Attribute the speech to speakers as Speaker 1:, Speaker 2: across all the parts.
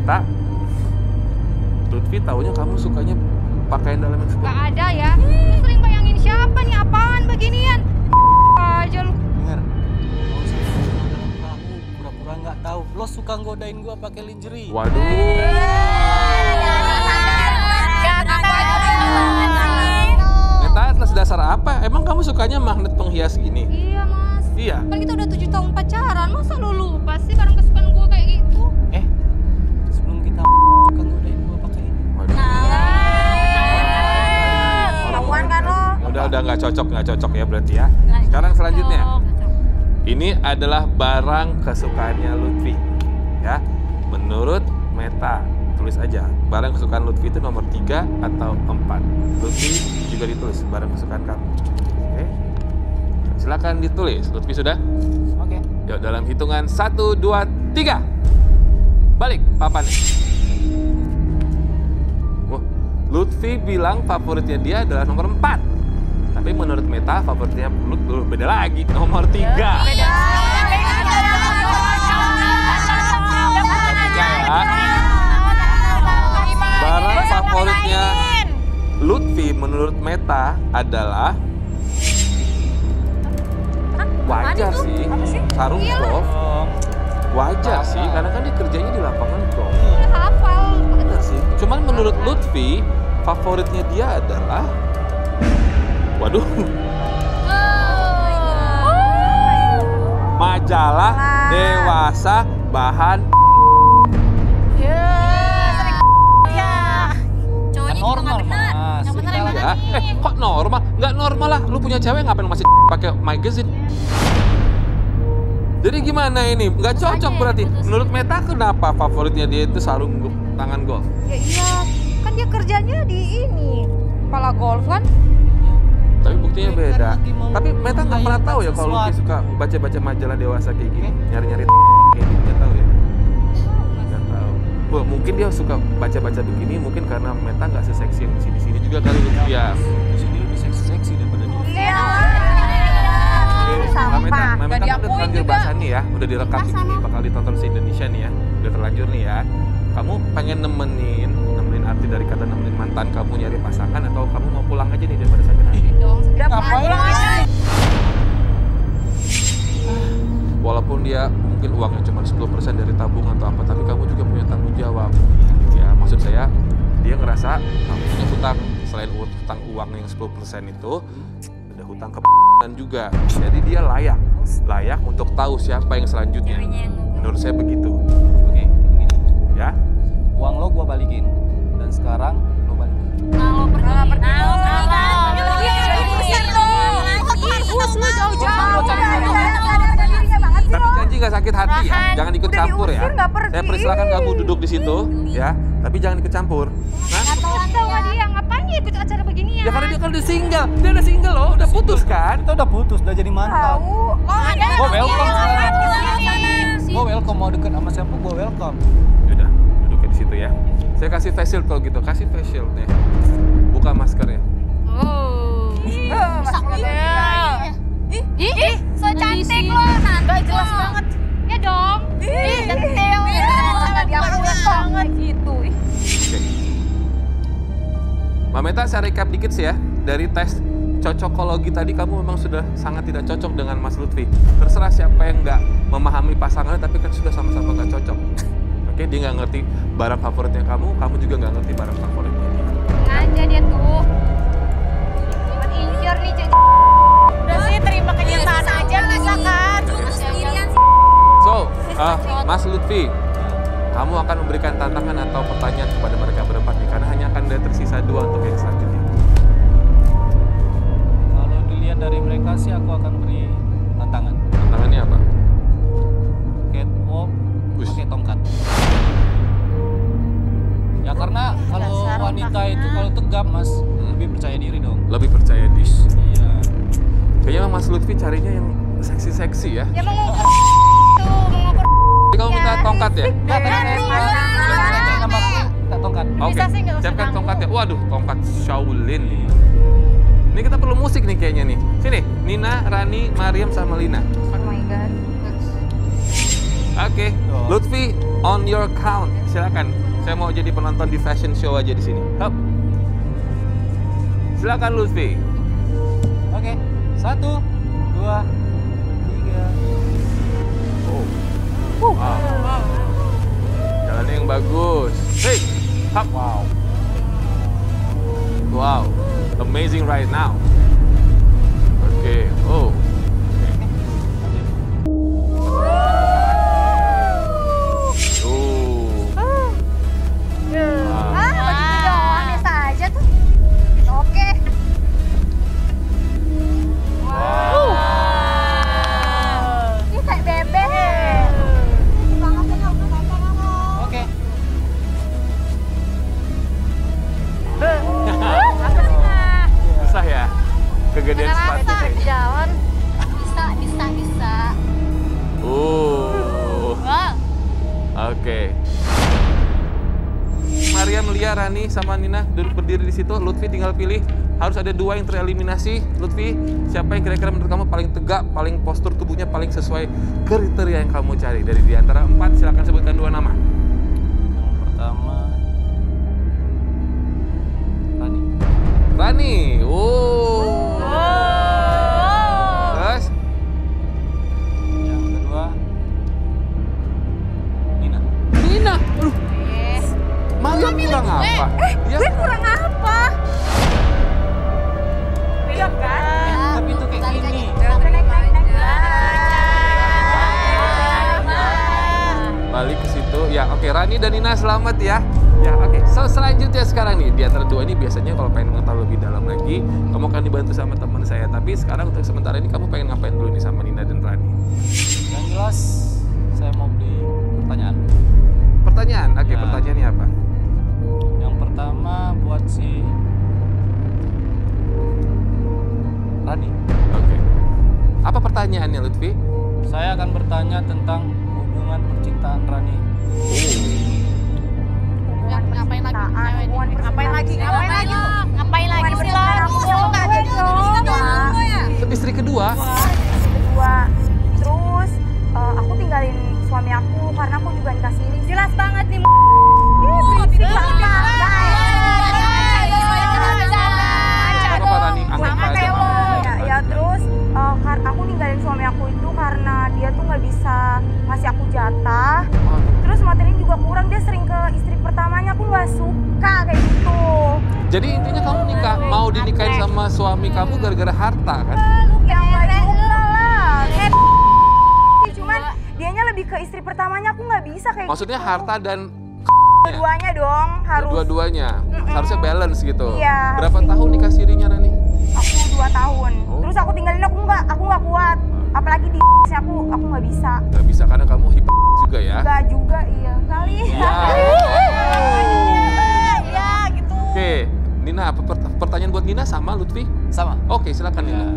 Speaker 1: Meta, Lutfi taunya kamu sukanya pakaian dalam yang seperti
Speaker 2: Gak ada ya. Lu sering bayangin siapa nih, apaan beginian? Aja lu.
Speaker 3: Dengar, mau sama dalam perahu, pura-pura nggak tahu. Lo suka godain gua pakai lingerie.
Speaker 1: Waduh. Meta, atlas dasar apa? Emang kamu sukanya magnet penghias gini?
Speaker 2: Iya mas.
Speaker 1: Iya.
Speaker 2: Kan kita udah 7 tahun pacaran, masa lu lupa sih barang kesukaan gue kayak gitu?
Speaker 3: Sebelum kita suka godain gua pakai ini.
Speaker 1: Waduh.
Speaker 2: Kelakuan kan lo?
Speaker 1: Udah nggak cocok ya berarti ya. Sekarang selanjutnya. Ini adalah barang kesukaannya Lutfi. Ya. Menurut Meta, tulis aja. Barang kesukaan Lutfi itu nomor 3 atau 4. Lutfi juga ditulis barang kesukaan kamu. Oke. Silakan ditulis. Lutfi sudah?
Speaker 3: Oke.
Speaker 1: Yuk dalam hitungan 1, 2, 3. Balik papannya. Wah, Lutfi bilang favoritnya dia adalah nomor 4. Tapi menurut Meta favoritnya beda lagi, nomor 3. Barang favoritnya Lutfi menurut Meta adalah wajar sih, sarung golf. Wajar sih, karena kan dia kerjanya di lapangan golf.
Speaker 2: Hafal.
Speaker 1: Benar sih. Cuman menurut Lutfi, favoritnya dia adalah, waduh, majalah dewasa bahan.
Speaker 3: Normal mas.
Speaker 1: Ya, kok normal? Nggak normal lah. Lu punya cewek ngapain masih pakai magazine? Jadi gimana ini? Nggak cocok berarti. Menurut Meta kenapa favoritnya dia itu sarung tangan golf?
Speaker 2: Ya iya, kan dia kerjanya di ini. Kepala golf kan?
Speaker 1: Tapi buktinya beda. Tapi Meta nggak pernah tahu ya kalau Lutfi suka baca-baca majalah dewasa kayak gini, nyari-nyari kayak gini, nggak tahu ya? Nggak tahu. Wah, mungkin dia suka baca-baca begini, mungkin karena Meta nggak seseksi yang di sini juga kali Lutfi ya.
Speaker 3: Di sini lebih seksi daripada dia.
Speaker 2: Iya.
Speaker 1: Mbak Meta kan udah terlanjur bahasa nih ya, udah direkam begini, bakal ditonton se-Indonesia nih ya, udah terlanjur nih ya. Kamu pengen nemenin arti dari kata nemenin mantan kamu nyari pasangan atau kamu mau pulang aja nih daripada sakit hati?
Speaker 3: Ngapain?
Speaker 1: Walaupun dia mungkin uangnya cuma 10% dari tabungan atau apa, tapi kamu juga punya tanggung jawab. Ya maksud saya, dia ngerasa kamu punya hutang. Selain hutang uang yang 10% itu, ada hutang ke dan juga. Jadi dia layak untuk tahu siapa yang selanjutnya. Menurut saya begitu.
Speaker 3: Oke, gini.
Speaker 1: Ya.
Speaker 3: Uang lo gua balikin. Dan sekarang lo balikin.
Speaker 1: Tapi janji nggak sakit hati ya, jangan ikut campur ya. Saya persilakan kamu duduk di situ, ya. Tapi jangan ikut campur. Nah,
Speaker 2: Sama dia, ngapain dia ikut acara begini
Speaker 1: ya karena dia kan udah single, dia udah single loh, udah putus kan?
Speaker 3: Kita udah putus, udah jadi mantan. Gua welcome. Gua welcome, mau deket sama siapa gua welcome.
Speaker 1: Udah, duduk di situ ya. Saya kasih face shield kalau gitu, kasih face shield nih. Buka maskernya.
Speaker 2: Ih, so cantik lo. Gak jelas banget. Ya dong. Detail. Dia banget gitu.
Speaker 1: Oke. Mbak Meta, saya recap dikit sih ya. Dari tes cocokologi tadi kamu memang sudah sangat tidak cocok dengan Mas Lutfi. Terserah siapa yang nggak memahami pasangannya, tapi kan sudah sama-sama nggak cocok. Oke, dia nggak ngerti barang favoritnya kamu juga nggak ngerti barang favoritnya dia.
Speaker 2: Aja dia tuh. Buat insecure nih, Cek. Udah sih, terima kenyataan aja bisa kan.
Speaker 1: So, Mas Lutfi, kamu akan memberikan tantangan atau pertanyaan kepada mereka berempat nih, karena hanya akan ada tersisa 2 untuk yang selanjutnya.
Speaker 3: Kalau dilihat dari mereka sih aku akan beri tantangan.
Speaker 1: Tantangannya apa?
Speaker 3: Catwalk pakai tongkat. Ya karena kalau wanita itu kalau tegap mas, lebih percaya diri dong.
Speaker 1: Lebih percaya diri.
Speaker 3: Iya.
Speaker 1: Kayaknya Mas Lutfi carinya yang seksi-seksi ya.
Speaker 2: Ya mau ngukur tuh, mau ngukur.
Speaker 1: Jadi kamu minta tongkat ya?
Speaker 3: Minta tongkat.
Speaker 1: Oke, siapkan tongkatnya. Waduh, tongkat Shaolin nih. Ini kita perlu musik nih kayaknya nih. Sini, Nina, Rani, Mariam, sama Lina.
Speaker 2: Oh my god.
Speaker 1: Oke, Lutfi, on your count, silakan. Saya mau jadi penonton di fashion show aja di sini. Hup. Silakan Lutfi.
Speaker 3: Oke, 1, 2, 3.
Speaker 1: Oh. Wow. Jalannya yang bagus. Hey, hup. Wow. Wow, amazing right now. Oke, oh.
Speaker 2: Begini doang, biasa aja tuh. Oke. Wow. Ini kayak bebek.
Speaker 3: Oke.
Speaker 1: Susah ya? Kegedean sepatu kayaknya.
Speaker 2: Jalan. Bisa.
Speaker 1: Oke. Maria, Lia, Rani, sama Nina duduk berdiri di situ. Lutfi tinggal pilih. Harus ada 2 yang tereliminasi. Lutfi, siapa yang kira-kira menurut kamu paling tegak, paling postur tubuhnya paling sesuai kriteria yang kamu cari? Dari di antara 4, silakan sebutkan 2 nama.
Speaker 3: Yang pertama
Speaker 1: Rani. Oh. Terus?
Speaker 3: Yang kedua Nina.
Speaker 1: Nina. Aduh. Malah kurang apa?
Speaker 2: Gue kurang apa? Iya kan?
Speaker 3: Tapi itu kayak gini.
Speaker 1: Balik ke situ. Ya, oke. Rani dan Nina selamat ya. Ya, oke. So, selanjutnya sekarang nih, di antara 2 ini biasanya kalau pengen mengetahui lebih dalam lagi, kamu akan dibantu sama teman saya. Tapi sekarang untuk sementara ini kamu pengen ngapain dulu nih sama Nina dan Rani?
Speaker 3: Yang jelas saya mau beli pertanyaan.
Speaker 1: Pertanyaan? Oke,
Speaker 3: Ya.
Speaker 1: pertanyaannya apa?
Speaker 3: Yang pertama buat si Rani.
Speaker 1: Oke. Apa pertanyaannya, Lutfi?
Speaker 3: Saya akan bertanya tentang hubungan percintaan Rani.
Speaker 2: Ngapain lagi? Ngapain lagi?
Speaker 1: Istri kedua?
Speaker 4: Terus aku tinggalin suami aku karena aku juga nikah siri.
Speaker 2: Jelas banget nih.
Speaker 1: Apa Rani?
Speaker 4: Sama kayak lo. Ya terus aku ninggalin suami aku itu karena dia tuh nggak bisa ngasih aku jatah. Terus materinya juga kurang, dia sering ke istri pertamanya, aku nggak suka kayak gitu.
Speaker 1: Jadi intinya kamu mau dinikahin sama suami kamu gara-gara harta kan?
Speaker 4: Ya nggak juga lah. Cuman dianya lebih ke istri pertamanya, aku nggak bisa kayak
Speaker 1: Maksudnya
Speaker 4: gitu.
Speaker 1: harta dan
Speaker 4: Dua-duanya dong, harus.
Speaker 1: dua-duanya. Harusnya balance gitu.
Speaker 4: Iya,
Speaker 1: Berapa
Speaker 4: harus
Speaker 1: tahun nikah sirinya Rani?
Speaker 4: Aku 2 tahun.
Speaker 1: Oh.
Speaker 4: Terus aku tinggalin, aku nggak kuat. Apalagi di aku nggak bisa.
Speaker 1: Gak bisa karena kamu hip juga ya?
Speaker 4: Nggak juga, iya kali.
Speaker 1: Iya.
Speaker 2: Ya gitu.
Speaker 1: Oke, Nina, apa pertanyaan buat Nina sama Lutfi?
Speaker 3: Sama.
Speaker 1: Oke, silakan Nina.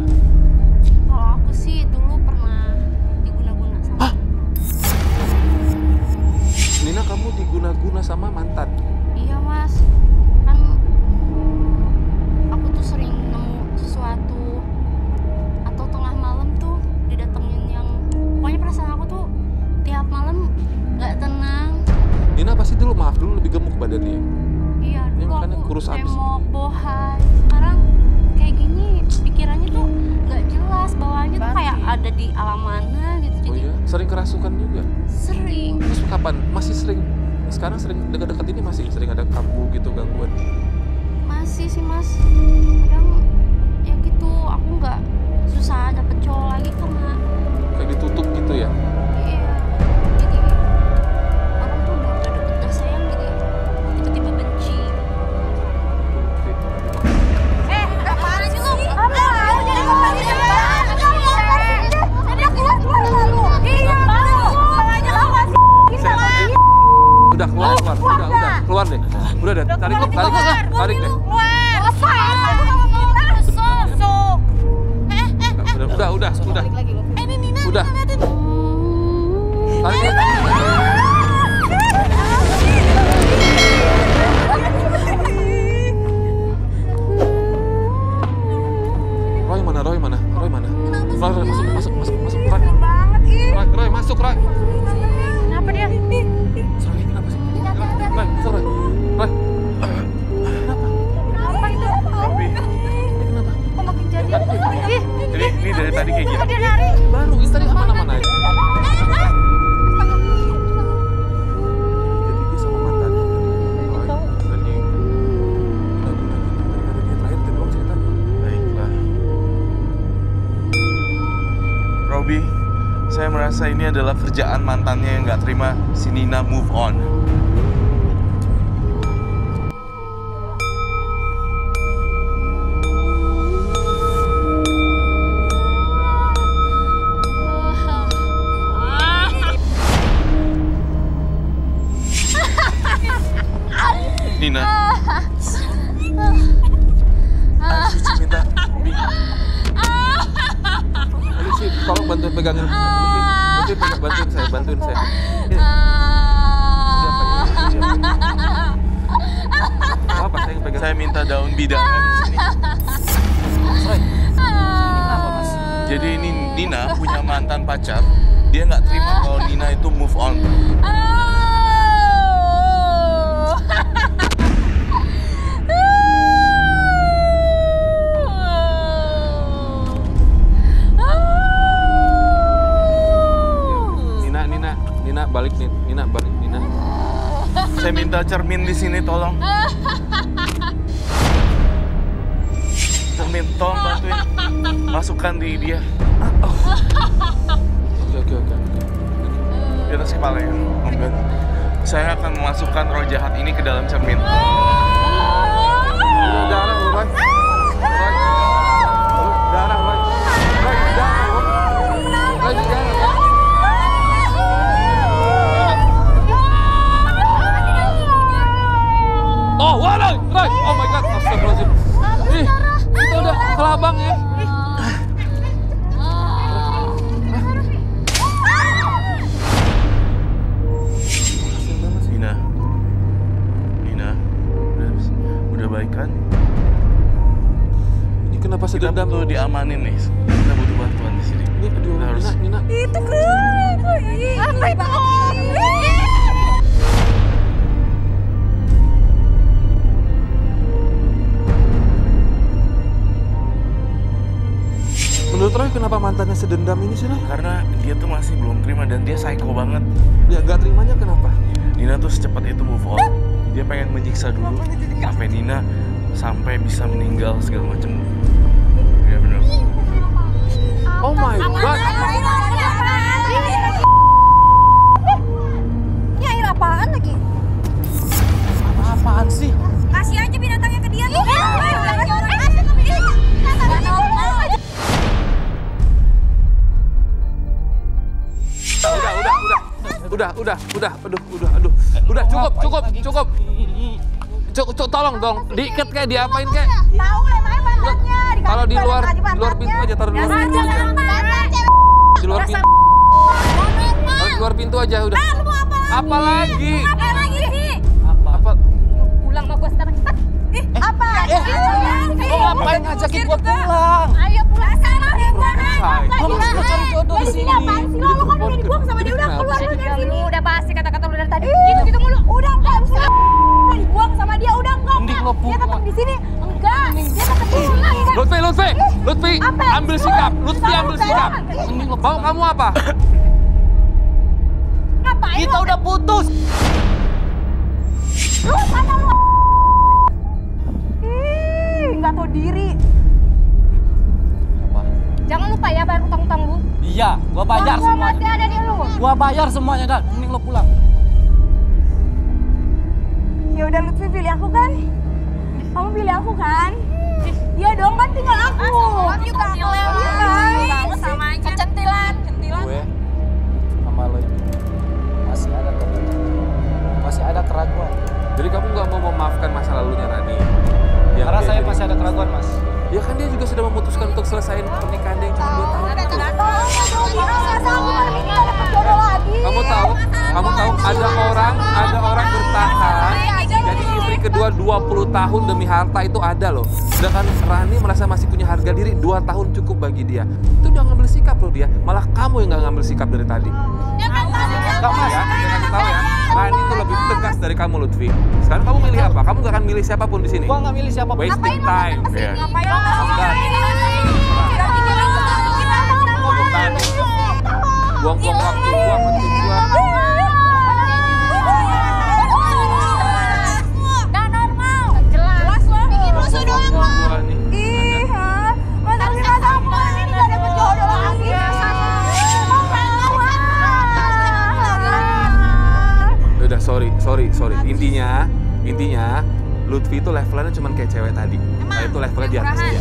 Speaker 5: Kalau aku sih dulu pernah diguna-guna sama.
Speaker 1: Hah? Nina, kamu diguna-guna sama mantan?
Speaker 5: Iya mas, kan aku tuh sering nemu sesuatu atau tengah malam tuh didatengin yang pokoknya perasaan aku tuh tiap malam nggak tenang.
Speaker 1: Nina pasti dulu, maaf dulu, lebih gemuk badannya.
Speaker 5: Iya
Speaker 1: Ya,
Speaker 5: dulu
Speaker 1: makanya
Speaker 5: aku
Speaker 1: kurus abis.
Speaker 5: emok bohai. Sekarang kayak gini pikirannya tuh nggak jelas, bawaannya tuh kayak ada di alam mana gitu.
Speaker 1: Oh
Speaker 5: Jadi
Speaker 1: iya, sering kerasukan juga?
Speaker 5: sering.
Speaker 1: Terus kapan? Masih sering? Sekarang sering dekat-dekat ini masih sering ada kambuh gitu, gangguan?
Speaker 5: Masih sih mas, kadang ya gitu aku nggak susah dapet cowok lagi karena
Speaker 1: Kayak ditutup gitu ya?
Speaker 5: iya, jadi orang tuh udah deket udah sayang jadi tiba-tiba benci.
Speaker 2: Apaan sih lu?
Speaker 4: Apa? Aku jadi kembali sekarang. Udah keluar lalu. Iya, makanya lo masih kita lagi.
Speaker 1: Udah keluar, keluar deh. Udah deh, tarik deh. Udah. Udah. Tarik deh. Roy mana? Roy, masuk. Roy,
Speaker 4: banget ih.
Speaker 1: masuk, Roy.
Speaker 6: rasa ini adalah kerjaan mantannya yang nggak terima si Nina move on. Nina. Suci minta.
Speaker 1: Suci, tolong bantuin pegangin. Bantuin saya. Apa saya yang pegang?
Speaker 6: Saya minta daun bidangnya di sini. Jadi ini Nina punya mantan pacar. Dia nggak terima kalau Nina itu move on.
Speaker 1: Nina balik nih, Nina.
Speaker 6: Saya minta cermin di sini, tolong. Cermin, tolong bantuin. Masukkan di dia.
Speaker 1: Oke.
Speaker 6: Di atas kepala ya, Om Ben. Saya akan memasukkan roh jahat ini ke dalam cermin.
Speaker 1: Darah, Roy. Darah, Roy. Oh, waduh, Roy. Oh my God, astagfirullahaladzim. Ih, itu udah kelabang ya.
Speaker 6: Nina, udah baik kan?
Speaker 1: Ini kenapa
Speaker 6: Kita
Speaker 1: sedendam?
Speaker 6: butuh diamanin nih. Kita butuh bantuan di sini.
Speaker 1: Ini aduh,
Speaker 6: Kita harus.
Speaker 1: Nina.
Speaker 4: Itu kan. Apa itu?
Speaker 1: Menurut Roy kenapa mantannya sedendam ini sih, Roy?
Speaker 6: Karena dia tuh masih belum terima dan dia psycho banget.
Speaker 1: Dia gak terimanya kenapa?
Speaker 6: Nina tuh secepat itu move on. Dia pengen menyiksa dulu sampai Nina sampai bisa meninggal segala macam. Ya benar.
Speaker 1: Oh my God.
Speaker 4: Ini air apaan lagi?
Speaker 3: Apaan sih?
Speaker 4: Kasih aja binatangnya ke dia.
Speaker 1: Udah, cukup. Tolong dong, diikat kayak diapain kayak.
Speaker 4: Tahu lemahnya pantatnya.
Speaker 1: Kalau di luar pintu aja, taruh di luar pintu. Di luar pintu. Taruh di luar pintu aja udah. Apa lagi?
Speaker 4: Apa lagi sih?
Speaker 1: Apa?
Speaker 4: Pulang sama gua sekarang cepat. Apa?
Speaker 3: Lo ngapain ngajakin gua pulang?
Speaker 4: Ayo pulang sama gua.
Speaker 3: Kamu mau cari jodoh di sini.
Speaker 4: Apaan sih lo? Lo kan udah dibuang sama dia, udah keluar dari sini. Udah pasti kata-kata lu dari tadi. Gitu mulu. Udah enggak bisa. Udah dibuang sama dia, udah enggak.
Speaker 3: Mending lo
Speaker 4: Dia tetap
Speaker 3: pulang.
Speaker 4: di sini. Enggak. Dia tetap di sini.
Speaker 1: Lutfi, ambil sikap.
Speaker 3: Mending lo
Speaker 1: Mau kamu apa?
Speaker 4: Ngapain
Speaker 3: Kita
Speaker 4: lo?
Speaker 3: udah putus.
Speaker 4: Lu sana lu. Enggak tahu diri.
Speaker 3: Apa?
Speaker 4: Jangan lupa ya bayar utang-utang lu.
Speaker 3: Iya, gua bayar
Speaker 4: Uang gua
Speaker 3: semuanya.
Speaker 4: masih ada di lu.
Speaker 3: Gua bayar semuanya, Dan. Mending lo pulang.
Speaker 4: Ya udah Lutfi pilih aku kan? Kamu pilih aku kan? Iya dong kan tinggal aku. Juga aku. Iya kan? Sama aja. Centilan.
Speaker 3: Gue sama lo ini masih ada keraguan.
Speaker 1: Jadi kamu nggak mau memaafkan masa lalunya Rani?
Speaker 3: Karena saya masih ada keraguan, Mas.
Speaker 1: Ya kan dia juga sudah memutuskan untuk selesaiin pernikahan dia yang cuma 2 tahun. Kamu tahu ada orang bertahan jadi istri kedua 20 tahun demi harta itu ada loh. Sedangkan Rani merasa masih punya harga diri, 2 tahun cukup bagi dia. Itu udah ngambil sikap loh dia. Malah kamu yang nggak ngambil sikap dari tadi.
Speaker 3: Enggak, Mas.
Speaker 1: Ya, saya kasih tahu ya. Rani itu lebih tegas dari kamu, Lutfi. Sekarang kamu milih apa? Kamu nggak akan milih siapapun di sini.
Speaker 3: Gua nggak milih siapapun.
Speaker 1: Wasting time. Ya.
Speaker 4: Ngapain lo?
Speaker 1: Buang-buang waktu, buang waktu gua.
Speaker 4: Gak normal. Jelas lo. Bikin rusuh doang lo.
Speaker 1: Gua nih.
Speaker 4: Ih, masa aku ini gak dapet jodoh lagi.
Speaker 1: sorry. Intinya Lutfi itu levelnya cuma kayak cewek tadi. Nah, itu levelnya di atas dia.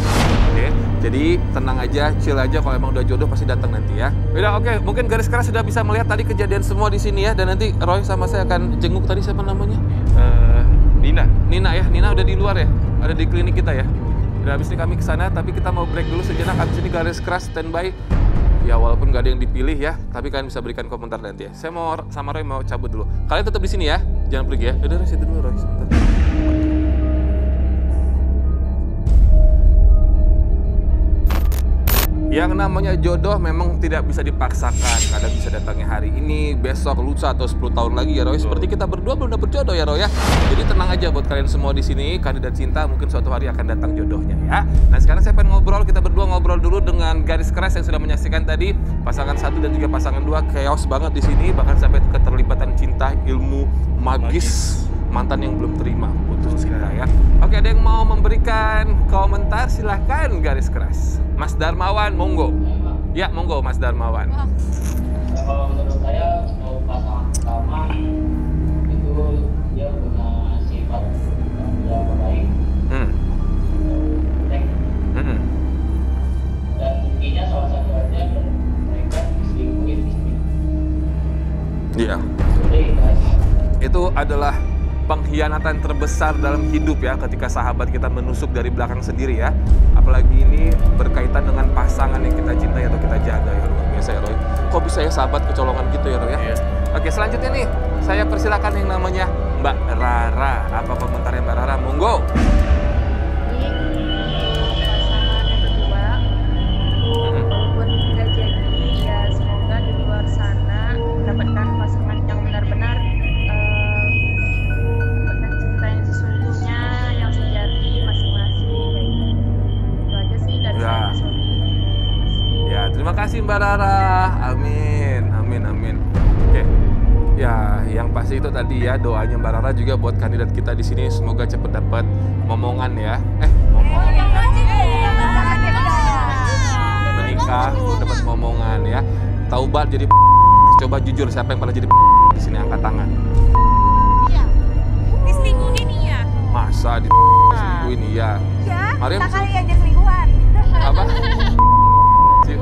Speaker 1: Oke. Jadi tenang aja, chill aja, kalau emang udah jodoh pasti datang nanti ya. Udah oke, mungkin garis keras sudah bisa melihat tadi kejadian semua di sini ya, dan nanti Roy sama saya akan jenguk tadi siapa namanya? Nina ya. Nina udah di luar ya. Ada di klinik kita ya. Udah habis ini kami ke sana, tapi kita mau break dulu sejenak. Habis ini garis keras standby. Ya walaupun gak ada yang dipilih ya, tapi kalian bisa berikan komentar nanti ya. Saya mau sama Roy mau cabut dulu. Kalian tetap di sini ya, jangan pergi ya. Udah situ dulu Roy sebentar. Yang namanya jodoh memang tidak bisa dipaksakan. Kadang bisa datangnya hari ini, besok, lusa, atau 10 tahun lagi ya Roy. Seperti kita berdua belum dapet jodoh ya Roy ya. Jadi tenang aja buat kalian semua di sini, kandidat cinta mungkin suatu hari akan datang jodohnya ya. Nah sekarang saya pengen ngobrol, kita berdua ngobrol dulu dengan garis keras yang sudah menyaksikan tadi. Pasangan 1 dan juga pasangan 2 chaos banget di sini, bahkan sampai keterlibatan cinta, ilmu magis. Mantan yang belum terima putus cinta ya. Oke, ada yang mau memberikan komentar silahkan garis keras. Mas Darmawan, monggo. Ya, monggo Mas Darmawan.
Speaker 7: Kalau menurut saya untuk pasangan pertama itu dia punya sifat yang baik, dan intinya salah satu aja mereka diselingkuhin istri.
Speaker 1: Iya. Itu adalah pengkhianatan terbesar dalam hidup ya, ketika sahabat kita menusuk dari belakang sendiri ya. Apalagi ini berkaitan dengan pasangan yang kita cintai atau kita jaga ya, luar biasa ya Roy. Kok bisa ya sahabat kecolongan gitu ya Roy ya? Iya. Oke, selanjutnya nih saya persilakan yang namanya Mbak Rara. Apa komentarnya Mbak Rara? Monggo.
Speaker 4: Pasangan yang kedua, walaupun tidak jadi, ya semoga di luar sana mendapatkan pasangan yang benar-benar
Speaker 1: Terima kasih Mbak Rara. Amin. Oke. Ya, yang pasti itu tadi ya doanya Mbak Rara juga buat kandidat kita di sini, semoga cepat dapat momongan ya. Menikah, dapat momongan ya. Taubat jadi coba jujur siapa yang pernah jadi di sini, angkat tangan.
Speaker 2: Iya. Diselingkuhin iya.
Speaker 1: Masa diselingkuhin iya?
Speaker 4: Ya,
Speaker 1: Mariam,
Speaker 4: kita kali yang jadi selingkuhan.
Speaker 1: apa?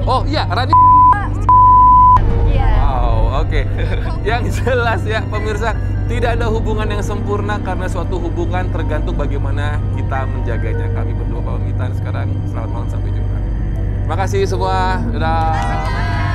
Speaker 1: Oh iya, Rani.
Speaker 4: Iya.
Speaker 1: Wow, oke. Yang jelas ya pemirsa, tidak ada hubungan yang sempurna karena suatu hubungan tergantung bagaimana kita menjaganya. Kami berdua pamitan sekarang. Selamat malam, sampai jumpa. Terima kasih semua. Dadah.